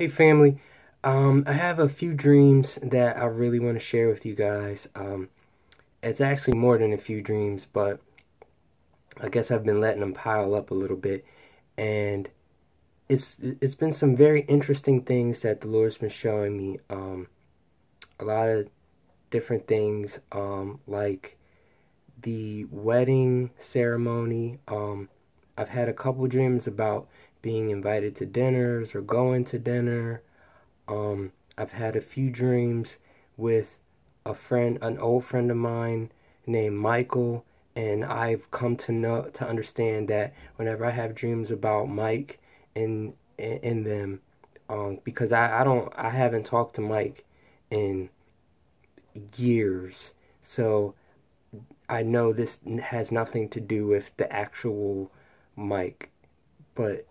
Hey family, I have a few dreams that I really want to share with you guys. It's actually more than a few dreams, but I guess I've been letting them pile up a little bit, and it's been some very interesting things that the Lord's been showing me. A lot of different things, like the wedding ceremony. I've had a couple dreams about being invited to dinners or going to dinner. I've had a few dreams with an old friend of mine named Michael, and I've come to understand that whenever I have dreams about Mike in them, because I haven't talked to Mike in years, so I know this has nothing to do with the actual Mike, but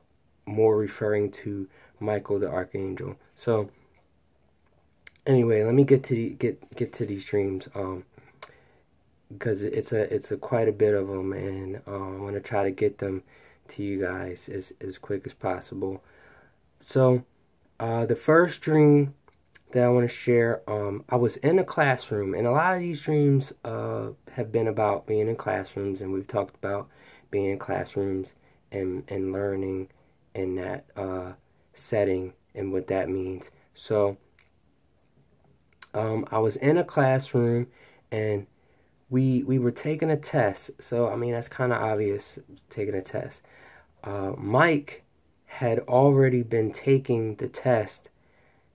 more referring to Michael the Archangel. So anyway, let me get to these dreams, because it's a quite a bit of them, and I want to try to get them to you guys as quick as possible. So the first dream that I want to share, I was in a classroom, and a lot of these dreams have been about being in classrooms, and we've talked about being in classrooms and learning in that setting and what that means. So I was in a classroom, and we were taking a test. So I mean that's kind of obvious, taking a test. Mike had already been taking the test,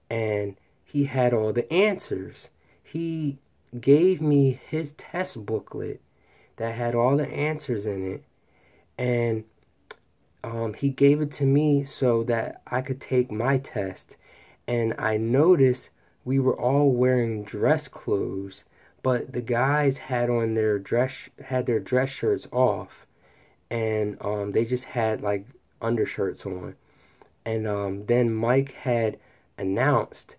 and he had all the answers. He gave me his test booklet that had all the answers in it, and he gave it to me so that I could take my test. And I noticed we were all wearing dress clothes, but the guys had their dress shirts off, and they just had like undershirts on. And then Mike had announced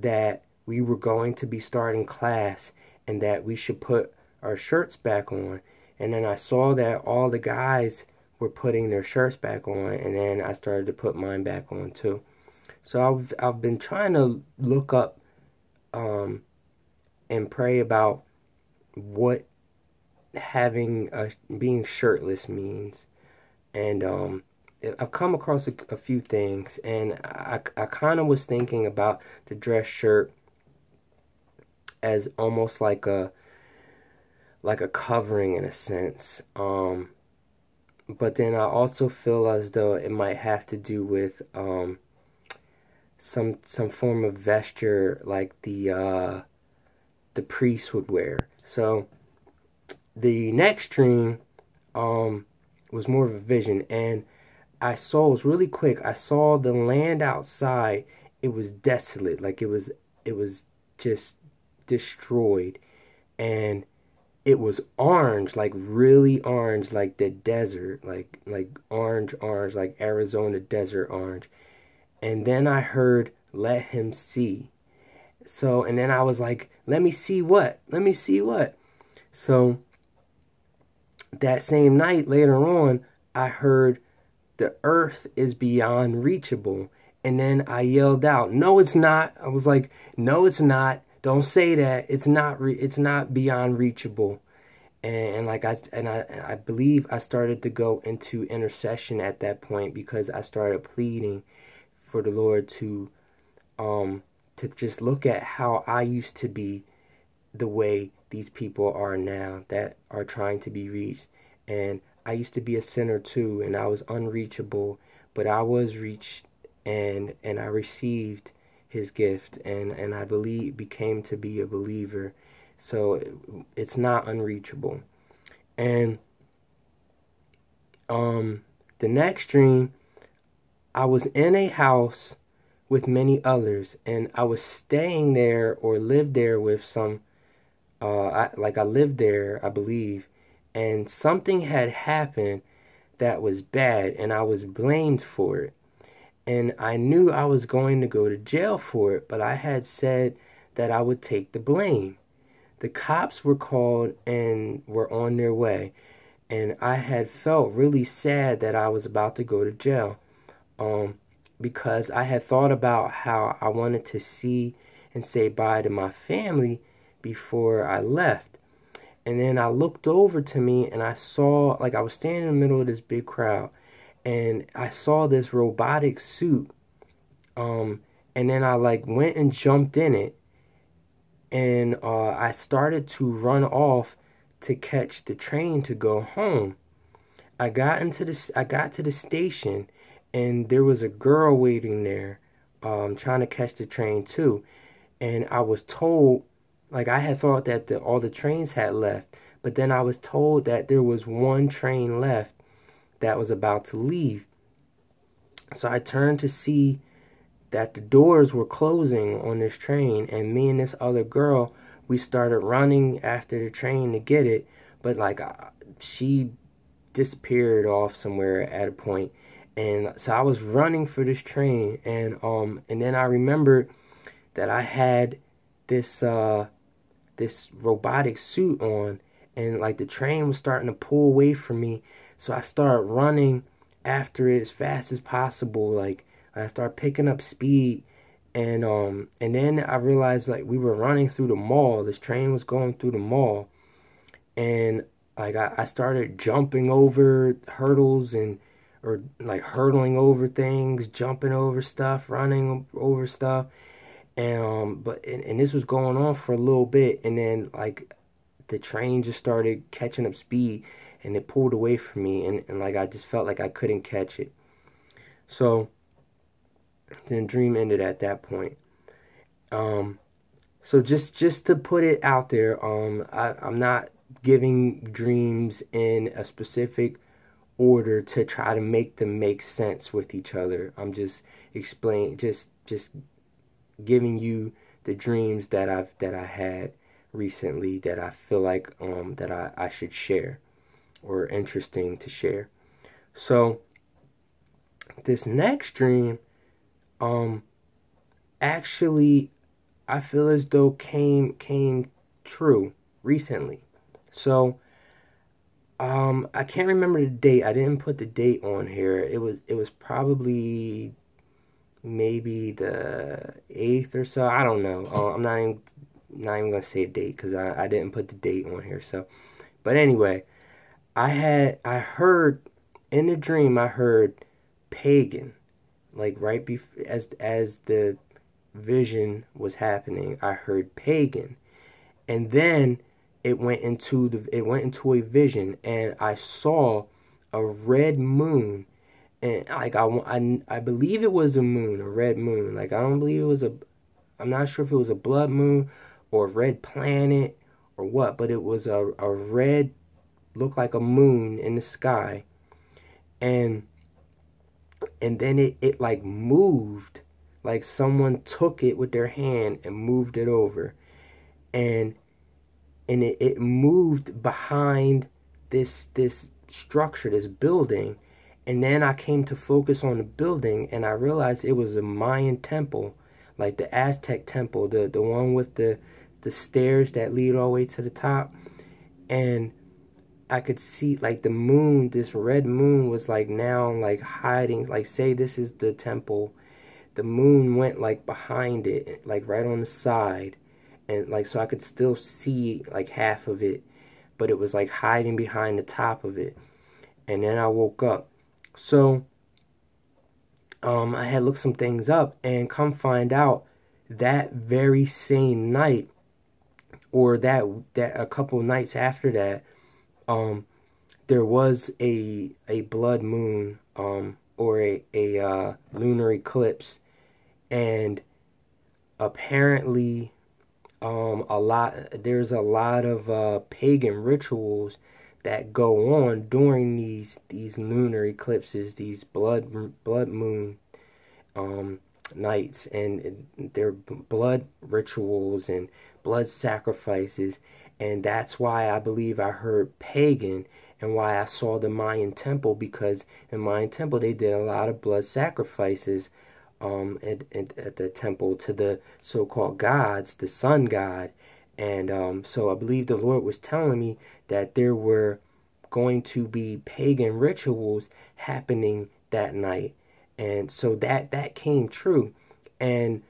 that we were going to be starting class and that we should put our shirts back on. And then I saw that all the guys were putting their shirts back on, and then I started to put mine back on too. So I've been trying to look up and pray about what being shirtless means, and I've come across a few things, and I kind of was thinking about the dress shirt as almost like a covering in a sense. But then I also feel as though it might have to do with some form of vesture like the priest would wear. So the next dream was more of a vision, and it was really quick. I saw the land outside. It was desolate, like it was just destroyed, and it was orange, like really orange, like the desert, like orange, like Arizona desert orange. And then I heard, "Let him see." So, and then I was like, "Let me see what? Let me see what?" So that same night, later on, I heard, "The earth is beyond reachable." And then I yelled out, "No, it's not." I was like, "No, it's not. Don't say that. It's not beyond reachable." And like I believe I started to go into intercession at that point, because I started pleading for the Lord to just look at how I used to be, the way these people are now that are trying to be reached. And I used to be a sinner too, and I was unreachable, but I was reached, and I received his gift, and I believe became to be a believer. So it's not unreachable. And the next dream, I was in a house with many others, and I was staying there or lived there with some I lived there, I believe, and something had happened that was bad, and I was blamed for it. And I knew I was going to go to jail for it, but I had said that I would take the blame. The cops were called and were on their way, and I had felt really sad that I was about to go to jail. Um, because I had thought about how I wanted to see and say bye to my family before I left. And then I looked over to me and I saw, like, I was standing in the middle of this big crowd and I saw this robotic suit. Um, and then I like went and jumped in it, and I started to run off to catch the train to go home. I got to the station, and there was a girl waiting there, trying to catch the train too. And I was told, like, I had thought that all the trains had left, but then I was told that there was one train left that was about to leave. So I turned to see that the doors were closing on this train, and me and this other girl, we started running after the train to get it, but like she disappeared off somewhere at a point. And so I was running for this train, and then I remembered that I had this this robotic suit on, and like the train was starting to pull away from me. So I started running after it as fast as possible. Like I started picking up speed, and then I realized like we were running through the mall. This train was going through the mall, and like I started jumping over hurdles and or like hurdling over things, jumping over stuff, running over stuff. And and this was going on for a little bit, and then like the train just started catching up speed and it pulled away from me, and like I just felt like I couldn't catch it. So then dream ended at that point. Um so just to put it out there, I'm not giving dreams in a specific order to try to make them make sense with each other. I'm just explaining, just giving you the dreams that I had recently that I feel like that I should share or interesting to share. So this next dream um actually I feel as though came true recently. So I can't remember the date. I didn't put the date on here. It was probably maybe the 8th or so. I don't know. I'm not even gonna say a date because I didn't put the date on here. So, but anyway, I heard in the dream I heard pagan, like right before as the vision was happening. I heard pagan, and then it went into a vision, and I saw a red moon. And like I believe it was a moon, a red moon. Like I don't believe it was a, I'm not sure if it was a blood moon or a red planet or what, but it was a red, looked like a moon in the sky. And then it like moved, like someone took it with their hand and moved it over. And it moved behind this structure, this building. And then I came to focus on the building, and I realized it was a Mayan temple, like the Aztec temple, the one with the stairs that lead all the way to the top. And I could see like the moon, this red moon was like now like hiding, like say this is the temple. The moon went like behind it, like right on the side. And like so I could still see like half of it, but it was like hiding behind the top of it. And then I woke up. So I had looked some things up, and come find out that very same night, or that a couple nights after that, there was a blood moon, or a lunar eclipse. And apparently there's a lot of pagan rituals that go on during these lunar eclipses, these blood moon nights, and their blood rituals and blood sacrifices. And that's why I believe I heard pagan, and why I saw the Mayan temple, because in Mayan temple they did a lot of blood sacrifices at the temple to the so-called gods, the sun god. And so I believe the Lord was telling me that there were going to be pagan rituals happening that night. And so that came true. And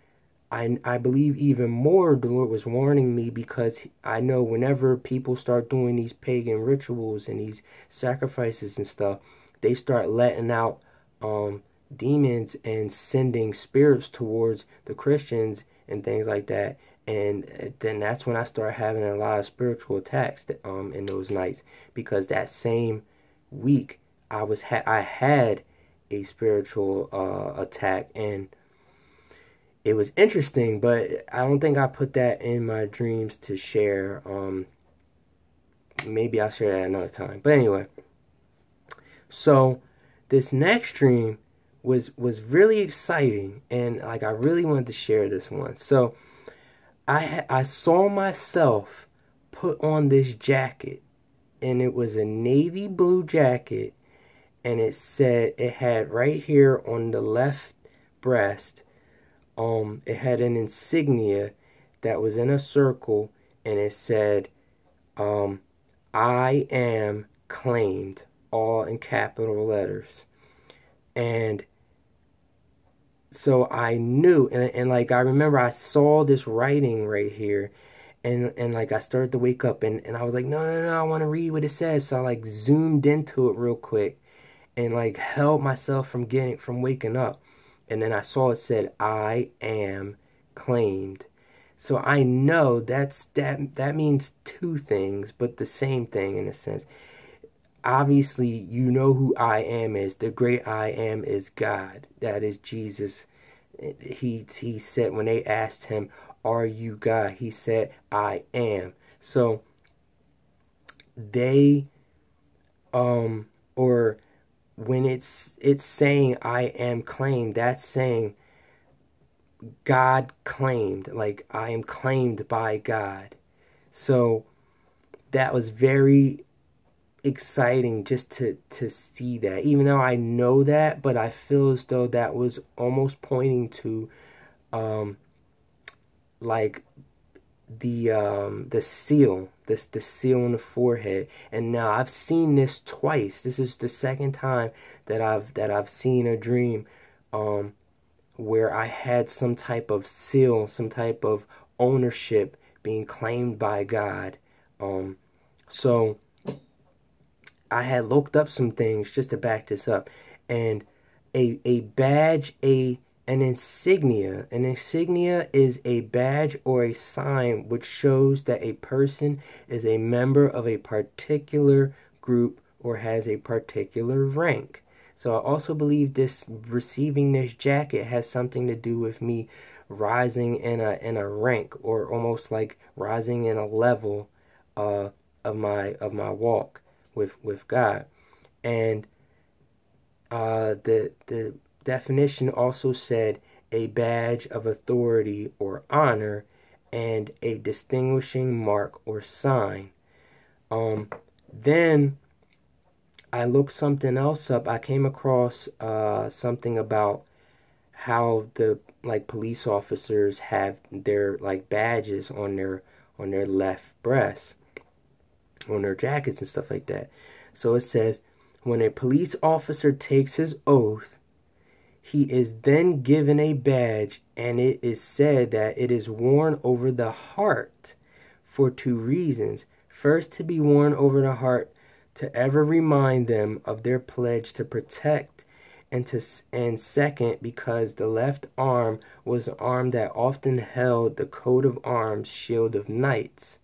I believe even more the Lord was warning me, because I know whenever people start doing these pagan rituals and these sacrifices and stuff, they start letting out demons and sending spirits towards the Christians and things like that. And then that's when I start having a lot of spiritual attacks in those nights, because that same week I had a spiritual attack, and it was interesting, but I don't think I put that in my dreams to share. Maybe I'll share that another time. But anyway, so this next dream was really exciting, and like I really wanted to share this one. So I saw myself put on this jacket, and it was a navy blue jacket, and it had right here on the left breast, it had an insignia that was in a circle, and it said, I am claimed, all in capital letters. And so I knew, and like I remember I saw this writing right here, and like I started to wake up, and I was like, no, I want to read what it says. So I like zoomed into it real quick, and like held myself from waking up. And then I saw it said, I am claimed. So I know that means two things, but the same thing in a sense. Obviously, you know who I am is. The great I am is God. That is Jesus. He said, when they asked him, are you God? He said, I am. So they or when it's saying I am claimed, that's saying God claimed, like I am claimed by God. So that was very exciting just to see that, even though I know that, but I feel as though that was almost pointing to like the seal, the seal on the forehead. And now I've seen this twice. This is the second time that I've seen a dream where I had some type of seal, some type of ownership being claimed by God. So I had looked up some things just to back this up, and a badge, an insignia. An insignia is a badge or a sign which shows that a person is a member of a particular group or has a particular rank. So I also believe this receiving this jacket has something to do with me rising in a rank, or almost like rising in a level of my walk with God. And the definition also said a badge of authority or honor, and a distinguishing mark or sign. Then I looked something else up. I came across something about how the like police officers have their like badges on their left breast, on their jackets and stuff like that. So it says, when a police officer takes his oath, he is then given a badge, and it is said that it is worn over the heart for two reasons. First, to be worn over the heart to ever remind them of their pledge to protect, and second, because the left arm was the arm that often held the coat of arms shield of knights,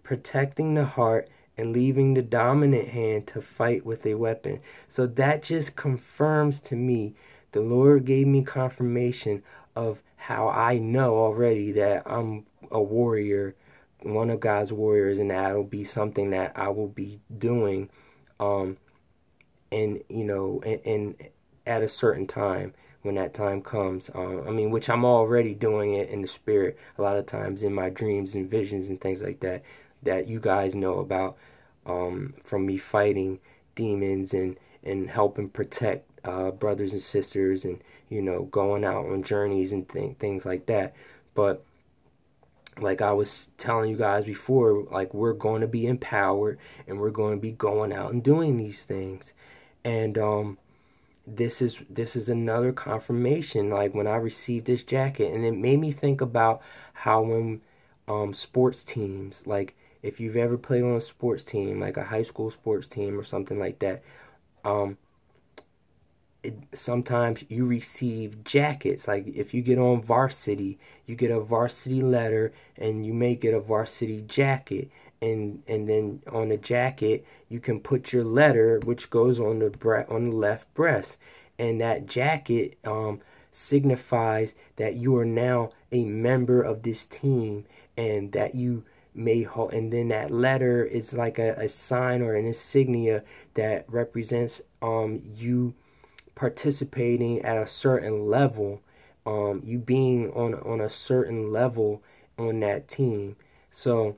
protecting the heart and leaving the dominant hand to fight with a weapon. So that just confirms to me, the Lord gave me confirmation of how I know already that I'm a warrior, one of God's warriors, and that'll be something that I will be doing, and at a certain time, when that time comes. Which I'm already doing it in the spirit a lot of times in my dreams and visions and things like that, that you guys know about, from me fighting demons and helping protect brothers and sisters, and going out on journeys and things like that. But like I was telling you guys before, like we're going to be empowered, and we're going to be going out and doing these things. And this is another confirmation. Like when I received this jacket, and it made me think about how when sports teams, like if you've ever played on a sports team, like a high school sports team or something like that, um, sometimes you receive jackets. Like if you get on Varcity, you get a varsity letter, and you may get a varsity jacket. And then on the jacket you can put your letter, which goes on the left breast, and that jacket signifies that you are now a member of this team, and that you may hold. And then that letter is like a sign or an insignia that represents you participating at a certain level, you being on a certain level on that team. So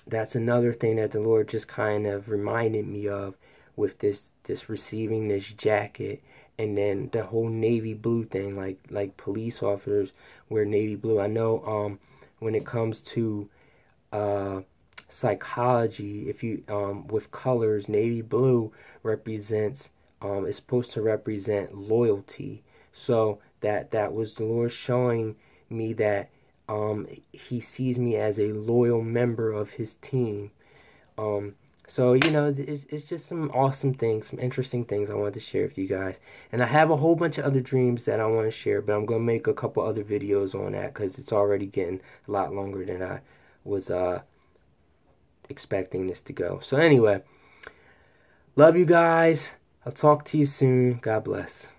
that's another thing that the Lord just kind of reminded me of with this receiving this jacket. And then the whole navy blue thing, like police officers wear navy blue. I know when it comes to uh psychology, if you with colors, navy blue represents is supposed to represent loyalty. So that was the Lord showing me that he sees me as a loyal member of his team. So, it's just some awesome things, some interesting things I wanted to share with you guys. And I have a whole bunch of other dreams that I want to share, but I'm going to make a couple other videos on that because it's already getting a lot longer than I was expecting this to go. So anyway, love you guys. I'll talk to you soon. God bless.